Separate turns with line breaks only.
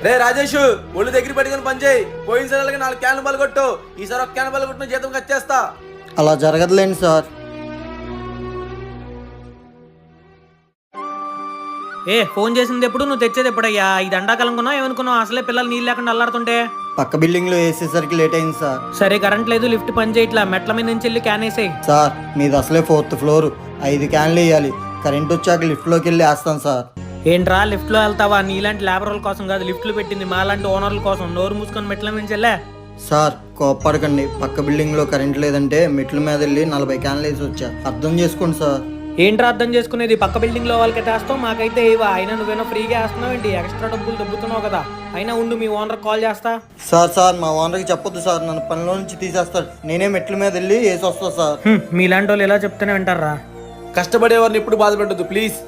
రే రాజేష్, ఒళ్ళు దగ్గర పెట్టుకుని పని చేయి. పోయినసారి 4 క్యాన్లు పలగొట్టు, ఈసారి 1 క్యాన్ పలగొట్టిన జీతం కచ్చేస్తా.
అలా జరగదులేండి సార్.
ఫోన్ చేసింది ఎప్పుడు, నువ్వు తెచ్చేది ఎప్పుడయ్యా? ఇది ఎండాకాలం కొన్నావు ఏమనుకున్నావు? అసలే పిల్లలు నీళ్ళు లేకుండా అల్లాడుతుంటే.
పక్క బిల్డింగ్ లో వేసేసరికి లేట్ అయింది సార్.
సరే కరెంట్ లేదు, లిఫ్ట్ పని చేయట్లా, మెట్ల మీద నుంచి వెళ్ళి క్యాన్ వేసేయి.
సార్ మీది అసలే 4th ఫ్లోర్, 5 క్యాన్లు వేయాలి. కరెంట్ వచ్చాక లిఫ్ట్ లోకి వెళ్ళి వేస్తాను సార్.
ఏంట్రా లిఫ్ట్ లో వెళ్తావా? నీలాంటి లేబర్ల కోసం కాదు లిఫ్ట్లు పెట్టింది, మాలాంటి ఓనర్ల కోసం. నోరు మూసుకొని మెట్ల నుంచి వెళ్ళా.
సార్ కోప్పడకండి, పక్క బిల్డింగ్ లో కరెంట్ లేదంటే మెట్ల మీద వెళ్ళి 40 క్యాన్లు వేసి వచ్చా. అర్థం చేసుకోండి సార్.
ఏంట్రా అర్థం చేసుకునేది? పక్క బిల్డింగ్ లో వాళ్ళకైతే వేస్తావు, మాకైతే ఇవా. అయినా నువ్వేనో ఫ్రీగా వేస్తున్నావు ఏంటి? ఎక్స్ట్రా డబ్బులు దొబ్బుతున్నావు కదా. అయినా ఉండు, మీ ఓనర్ కాల్ చేస్తా.
సార్ మా ఓనర్కి చెప్పొద్దు సార్, నన్ను పనిలో నుంచి తీసేస్తాడు. నేనే మెట్ల మీద వెళ్ళి వేసి వస్తా సార్.
మీలాంటి వాళ్ళు ఎలా చెప్తేనే వింటారా?
కష్టపడేవారిని ఎప్పుడు బాధ పెట్టద్దు ప్లీజ్.